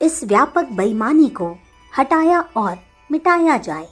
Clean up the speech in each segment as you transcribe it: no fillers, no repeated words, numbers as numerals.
इस व्यापक बेईमानी को हटाया और मिटाया जाए।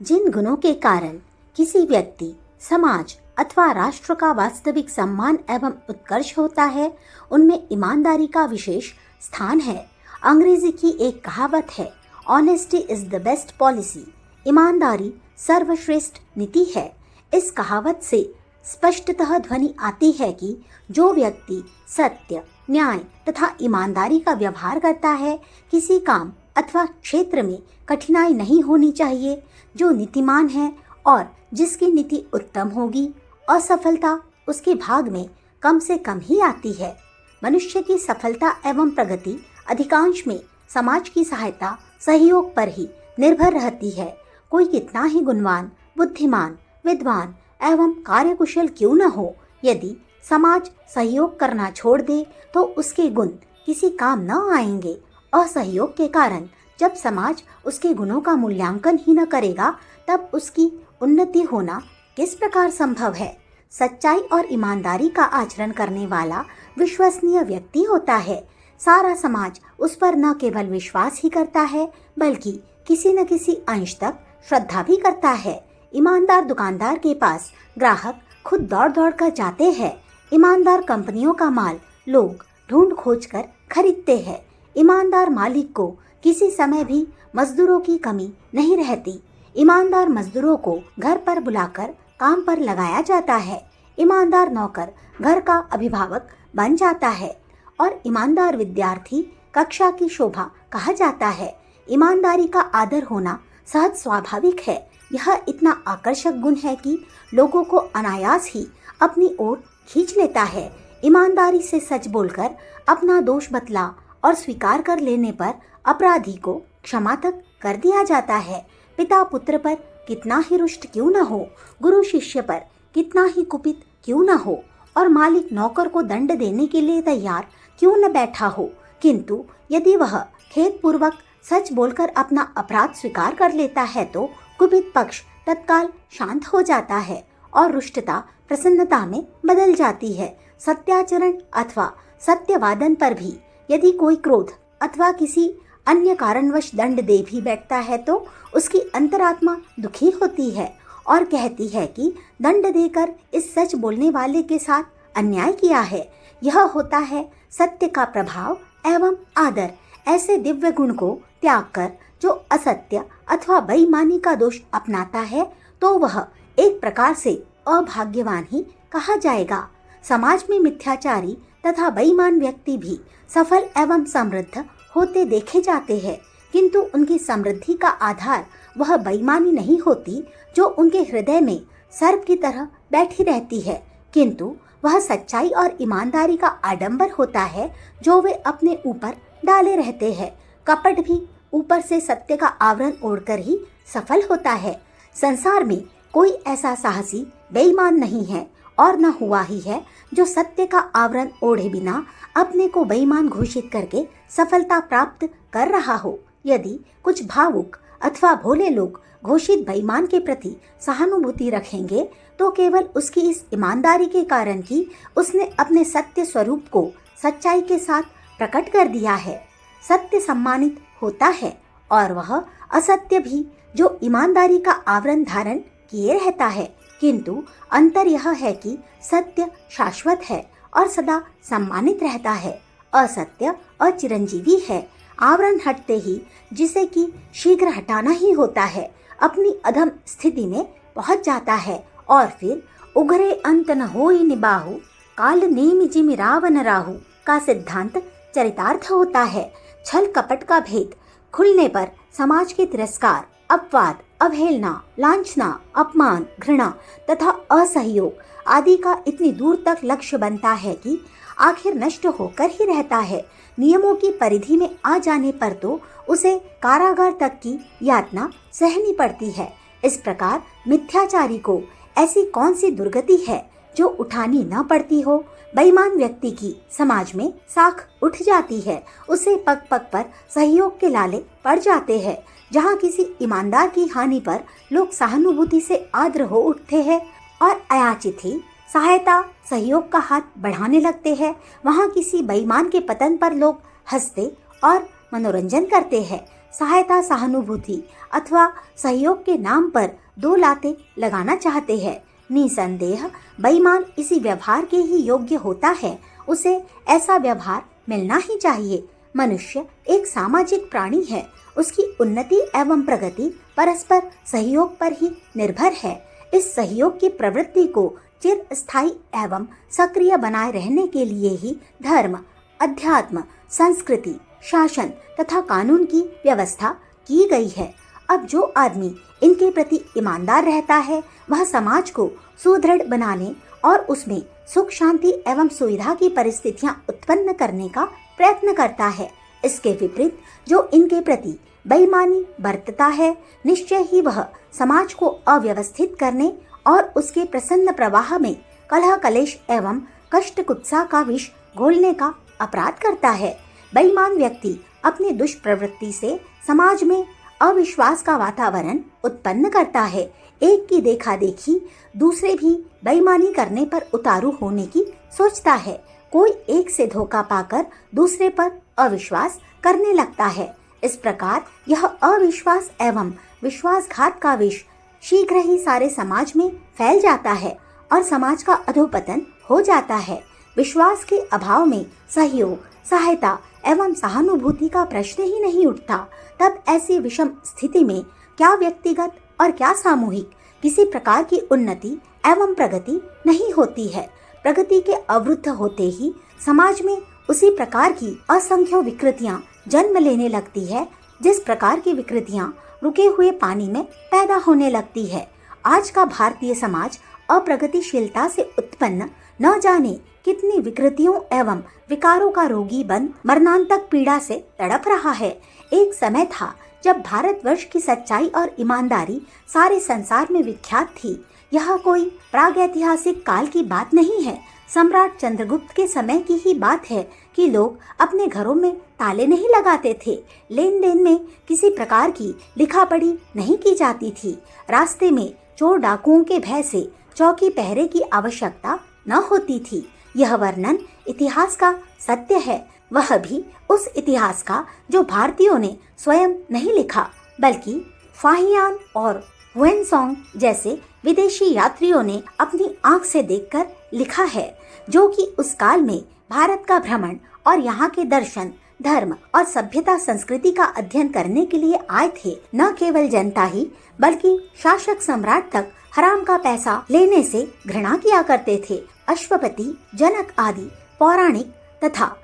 जिन गुणों के कारण किसी व्यक्ति, समाज अथवा राष्ट्र का वास्तविक सम्मान एवं उत्कर्ष होता है, उनमें ईमानदारी का विशेष स्थान है। अंग्रेजी की एक कहावत है, honesty is the best policy. ईमानदारी सर्वश्रेष्ठ नीति है। इस कहावत से स्पष्टतः ध्वनि आती है कि जो व्यक्ति सत्य, न्याय तथा ईमानदारी का व्यवहार करता है, किसी काम अथवा क्षेत्र में कठिनाई नहीं होनी चाहिए। जो नीतिमान है और जिसकी नीति उत्तम होगी, असफलता उसके भाग में कम से कम ही आती है। मनुष्य की सफलता एवं प्रगति अधिकांश में समाज की सहायता, सहयोग पर ही निर्भर रहती है। कोई कितना ही गुणवान, बुद्धिमान, विद्वान एवं कार्यकुशल क्यों न हो, यदि समाज सहयोग करना छोड़ दे तो उसके गुण किसी काम न आएंगे। असहयोग के कारण जब समाज उसके गुणों का मूल्यांकन ही न करेगा, तब उसकी उन्नति होना किस प्रकार संभव है। सच्चाई और ईमानदारी का आचरण करने वाला विश्वसनीय व्यक्ति होता है। सारा समाज उस पर न केवल विश्वास ही करता है, बल्कि किसी न किसी अंश तक श्रद्धा भी करता है। ईमानदार दुकानदार के पास ग्राहक खुद दौड़ दौड़ कर जाते हैं। ईमानदार कंपनियों का माल लोग ढूंढ खोज कर खरीदते हैं। ईमानदार मालिक को किसी समय भी मजदूरों की कमी नहीं रहती। ईमानदार मजदूरों को घर पर बुलाकर काम पर लगाया जाता है। ईमानदार नौकर घर का अभिभावक बन जाता है और ईमानदार विद्यार्थी कक्षा की शोभा कहा जाता है। ईमानदारी का आदर होना सहज स्वाभाविक है। यह इतना आकर्षक गुण है कि लोगों को अनायास ही अपनी ओर खींच लेता है। ईमानदारी से सच बोलकर अपना दोष बतला और स्वीकार कर लेने पर अपराधी को क्षमा तक कर दिया जाता है। पिता पुत्र पर कितना ही रुष्ट क्यों न हो, गुरु शिष्य पर कितना ही कुपित क्यों न हो और मालिक नौकर को दंड देने के लिए तैयार क्यों न बैठा हो, किंतु यदि वह खेदपूर्वक सच बोलकर अपना अपराध स्वीकार कर लेता है तो कुपित पक्ष तत्काल शांत हो जाता है और रुष्टता प्रसन्नता में बदल जाती है। सत्याचरण अथवा सत्यवादन पर भी यदि कोई क्रोध अथवा किसी अन्य कारणवश दंड दे भी बैठता है तो उसकी अंतरात्मा दुखी होती है और कहती है कि दंड देकर इस सच बोलने वाले के साथ अन्याय किया है। यह होता है सत्य का प्रभाव एवं आदर। ऐसे दिव्य गुण को त्याग कर जो असत्य अथवा बेईमानी का दोष अपनाता है, तो वह एक प्रकार से अभाग्यवान ही कहा जाएगा। समाज में मिथ्याचारी तथा बेईमान व्यक्ति भी सफल एवं समृद्ध होते देखे जाते हैं, किंतु उनकी समृद्धि का आधार वह बेईमानी नहीं होती जो उनके हृदय में सर्प की तरह बैठी रहती है, किंतु वह सच्चाई और ईमानदारी का आडंबर होता है जो वे अपने ऊपर डाले रहते हैं। कपट भी ऊपर से सत्य का आवरण ओढ़कर ही सफल होता है। संसार में कोई ऐसा साहसी बेईमान नहीं है और न हुआ ही है जो सत्य का आवरण ओढ़े बिना अपने को बेईमान घोषित करके सफलता प्राप्त कर रहा हो। यदि कुछ भावुक अथवा भोले लोग घोषित बेईमान के प्रति सहानुभूति रखेंगे तो केवल उसकी इस ईमानदारी के कारण कि उसने अपने सत्य स्वरूप को सच्चाई के साथ प्रकट कर दिया है। सत्य सम्मानित होता है और वह असत्य भी जो ईमानदारी का आवरण धारण किए रहता है, किंतु अंतर यह है कि सत्य शाश्वत है और सदा सम्मानित रहता है। असत्य अचिरंजीवी है। आवरण हटते ही जिसे कि शीघ्र हटाना ही होता है, अपनी अधम स्थिति में पहुंच जाता है और फिर उघरे अंत न होई निबाहु, काल नेमि जिमि रावण राहु का सिद्धांत चरितार्थ होता है। छल कपट का भेद खुलने पर समाज के तिरस्कार, अपवाद, अवहेलना, लांछना, अपमान, घृणा तथा असहयोग आदि का इतनी दूर तक लक्ष्य बनता है कि आखिर नष्ट होकर ही रहता है। नियमों की परिधि में आ जाने पर तो उसे कारागार तक की यातना सहनी पड़ती है। इस प्रकार मिथ्याचारी को ऐसी कौन सी दुर्गति है जो उठानी न पड़ती हो। बेईमान व्यक्ति की समाज में साख उठ जाती है। उसे पग पग पर सहयोग के लाले पड़ जाते हैं। जहाँ किसी ईमानदार की हानि पर लोग सहानुभूति से आर्द्र हो उठते हैं और अयाचित ही सहायता सहयोग का हाथ बढ़ाने लगते हैं, वहाँ किसी बेईमान के पतन पर लोग हंसते और मनोरंजन करते हैं। सहायता, सहानुभूति अथवा सहयोग के नाम पर दो लातें लगाना चाहते हैं। निसंदेह बेईमान इसी व्यवहार के ही योग्य होता है। उसे ऐसा व्यवहार मिलना ही चाहिए। मनुष्य एक सामाजिक प्राणी है। उसकी उन्नति एवं प्रगति परस्पर सहयोग पर ही निर्भर है। इस सहयोग की प्रवृत्ति को चिरस्थायी एवं सक्रिय बनाए रहने के लिए ही धर्म, अध्यात्म, संस्कृति, शासन तथा कानून की व्यवस्था की गई है। अब जो आदमी इनके प्रति ईमानदार रहता है, वह समाज को सुदृढ़ बनाने और उसमें सुख, शांति एवं सुविधा की परिस्थितियां उत्पन्न करने का प्रयत्न करता है। इसके विपरीत जो इनके प्रति बेईमानी बरतता है, निश्चय ही वह समाज को अव्यवस्थित करने और उसके प्रसन्न प्रवाह में कलह, कलेश एवं कष्ट, कुत्सा का विष घोलने का अपराध करता है। बेईमान व्यक्ति अपनी दुष्प्रवृत्ति से समाज में अविश्वास का वातावरण उत्पन्न करता है। एक की देखा देखी दूसरे भी बेईमानी करने पर उतारू होने की सोचता है। कोई एक से धोखा पाकर दूसरे पर अविश्वास करने लगता है। इस प्रकार यह अविश्वास एवं विश्वासघात का विष शीघ्र ही सारे समाज में फैल जाता है और समाज का अधोपतन हो जाता है। विश्वास के अभाव में सहयोग, सहायता एवं सहानुभूति का प्रश्न ही नहीं उठता। तब ऐसी विषम स्थिति में क्या व्यक्तिगत और क्या सामूहिक किसी प्रकार की उन्नति एवं प्रगति नहीं होती है। प्रगति के अवरुद्ध होते ही समाज में उसी प्रकार की असंख्य विकृतियां जन्म लेने लगती है, जिस प्रकार की विकृतियां रुके हुए पानी में पैदा होने लगती है। आज का भारतीय समाज अप्रगतिशीलता से उत्पन्न न जाने कितनी विकृतियों एवं विकारों का रोगी बन मरणांतक पीड़ा से तड़प रहा है। एक समय था जब भारतवर्ष की सच्चाई और ईमानदारी सारे संसार में विख्यात थी। यह कोई प्रागैतिहासिक काल की बात नहीं है। सम्राट चंद्रगुप्त के समय की ही बात है कि लोग अपने घरों में ताले नहीं लगाते थे। लेन देन में किसी प्रकार की लिखा पढ़ी नहीं की जाती थी। रास्ते में चोर डाकुओं के भय से चौकी पहरे की आवश्यकता न होती थी। यह वर्णन इतिहास का सत्य है, वह भी उस इतिहास का जो भारतीयों ने स्वयं नहीं लिखा, बल्कि फाहियान और हुएनसोंग जैसे विदेशी यात्रियों ने अपनी आंख से देखकर लिखा है, जो कि उस काल में भारत का भ्रमण और यहाँ के दर्शन, धर्म और सभ्यता संस्कृति का अध्ययन करने के लिए आए थे। न केवल जनता ही बल्कि शासक सम्राट तक हराम का पैसा लेने से घृणा किया करते थे। अश्वपति, जनक आदि पौराणिक तथा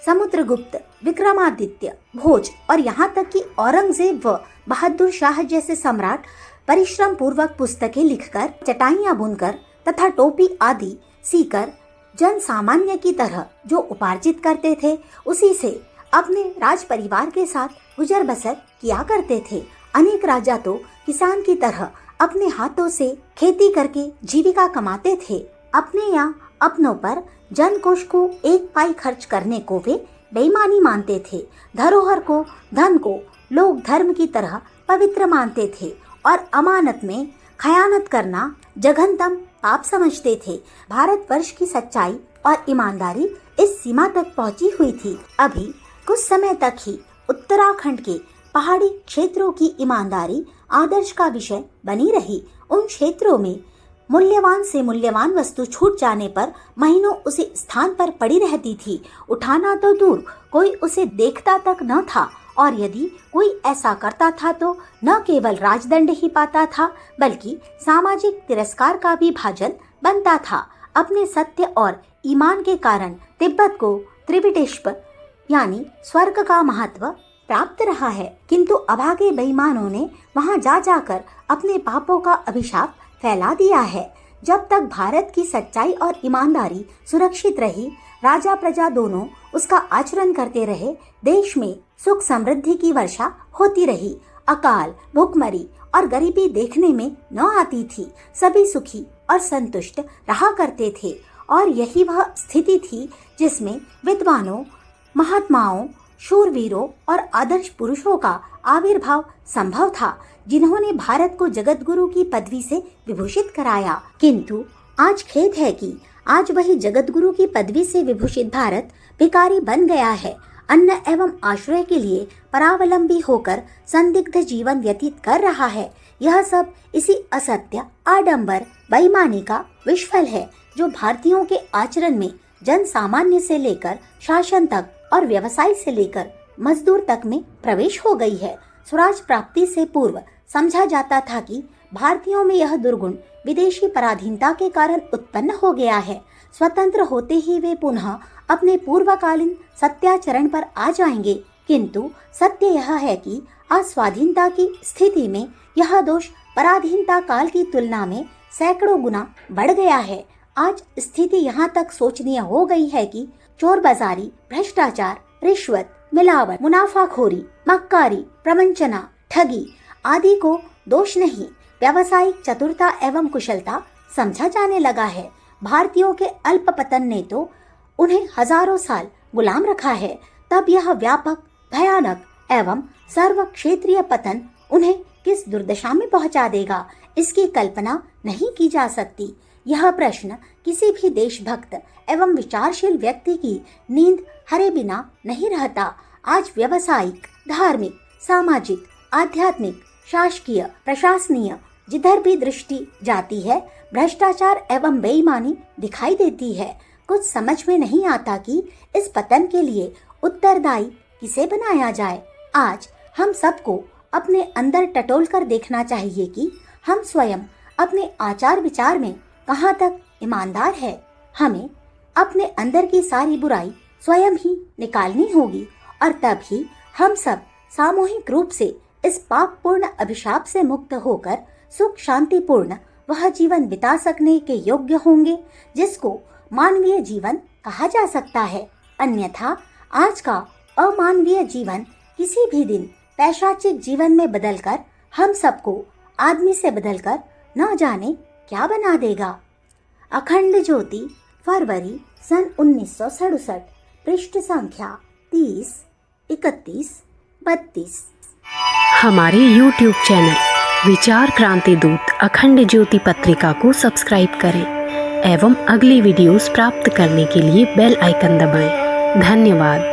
समुद्रगुप्त, विक्रमादित्य, भोज और यहाँ तक कि औरंगजेब व बहादुर शाह जैसे सम्राट परिश्रम पूर्वक पुस्तकें लिखकर, चटाइयाँ बुनकर तथा टोपी आदि सीकर जन सामान्य की तरह जो उपार्जित करते थे, उसी से अपने राज परिवार के साथ गुजर बसर किया करते थे। अनेक राजा तो किसान की तरह अपने हाथों से खेती करके जीविका कमाते थे। अपने या अपनों पर जन कोष को एक पाई खर्च करने को वे बेईमानी मानते थे। धरोहर को, धन को लोग धर्म की तरह पवित्र मानते थे और अमानत में खयानत करना जघन्यतम पाप समझते थे। भारतवर्ष की सच्चाई और ईमानदारी इस सीमा तक पहुंची हुई थी। अभी कुछ समय तक ही उत्तराखंड के पहाड़ी क्षेत्रों की ईमानदारी आदर्श का विषय बनी रही। उन क्षेत्रों में मूल्यवान से मूल्यवान वस्तु छूट जाने पर महीनों उसी स्थान पर पड़ी रहती थी। उठाना तो दूर, कोई उसे देखता तक न था, और यदि कोई ऐसा करता था तो न केवल राजदंड ही पाता था, बल्कि सामाजिक तिरस्कार का भी भाजन बनता था। अपने सत्य और ईमान के कारण तिब्बत को त्रिविटेश्वर यानी स्वर्ग का महत्व प्राप्त रहा है, किंतु अभागे बेईमानों ने वहां जा जाकर अपने पापों का अभिशाप फैला दिया है। जब तक भारत की सच्चाई और ईमानदारी सुरक्षित रही, राजा प्रजा दोनों उसका आचरण करते रहे, देश में सुख समृद्धि की वर्षा होती रही। अकाल, भूखमरी और गरीबी देखने में न आती थी। सभी सुखी और संतुष्ट रहा करते थे, और यही वह स्थिति थी जिसमें विद्वानों, महात्माओं, शूरवीरों और आदर्श पुरुषों का आविर्भाव संभव था, जिन्होंने भारत को जगत गुरु की पदवी से विभूषित कराया। किंतु आज खेद है कि आज वही जगत गुरु की पदवी से विभूषित भारत भिखारी बन गया है। अन्न एवं आश्रय के लिए परावलंबी होकर संदिग्ध जीवन व्यतीत कर रहा है। यह सब इसी असत्य, आडंबर, बेईमानी का विषफल है जो भारतीयों के आचरण में जन सामान्य से लेकर शासन तक और व्यवसाय से लेकर मजदूर तक में प्रवेश हो गई है। स्वराज प्राप्ति से पूर्व समझा जाता था कि भारतीयों में यह दुर्गुण विदेशी पराधीनता के कारण उत्पन्न हो गया है। स्वतंत्र होते ही वे पुनः अपने पूर्वकालीन सत्याचरण पर आ जाएंगे, किंतु सत्य यह है कि आज स्वाधीनता की स्थिति में यह दोष पराधीनता काल की तुलना में सैकड़ों गुना बढ़ गया है। आज स्थिति यहाँ तक शोचनीय हो गई है कि चोरबाजारी, भ्रष्टाचार, रिश्वत, मिलावट, मुनाफाखोरी, मक्कारी, प्रवंचना, ठगी आदि को दोष नहीं, व्यावसायिक चतुरता एवं कुशलता समझा जाने लगा है। भारतीयों के अल्प पतन ने तो उन्हें हजारों साल गुलाम रखा है, तब यह व्यापक, भयानक एवं सर्व क्षेत्रीय पतन उन्हें किस दुर्दशा में पहुंचा देगा, इसकी कल्पना नहीं की जा सकती। यह प्रश्न किसी भी देशभक्त एवं विचारशील व्यक्ति की नींद हरे बिना नहीं रहता। आज व्यवसायिक, धार्मिक, सामाजिक, आध्यात्मिक, शासकीय, प्रशासनीय जिधर भी दृष्टि जाती है भ्रष्टाचार एवं बेईमानी दिखाई देती है। कुछ समझ में नहीं आता कि इस पतन के लिए उत्तरदायी किसे बनाया जाए। आज हम सबको अपने अंदर टटोल कर देखना चाहिए कि हम स्वयं अपने आचार विचार में कहाँ तक ईमानदार है। हमें अपने अंदर की सारी बुराई स्वयं ही निकालनी होगी और तभी हम सब सामूहिक रूप से इस पापपूर्ण अभिशाप से मुक्त होकर सुख शांतिपूर्ण वह जीवन बिता सकने के योग्य होंगे जिसको मानवीय जीवन कहा जा सकता है। अन्यथा आज का अमानवीय जीवन किसी भी दिन पैशाचिक जीवन में बदलकर हम सबको आदमी से बदलकर न जाने क्या बना देगा। अखंड ज्योति, फरवरी सन 1967, पृष्ठ संख्या 30, 31, 32। हमारे YouTube चैनल विचार क्रांति दूत अखंड ज्योति पत्रिका को सब्सक्राइब करें एवं अगली वीडियोस प्राप्त करने के लिए बेल आइकन दबाएं। धन्यवाद।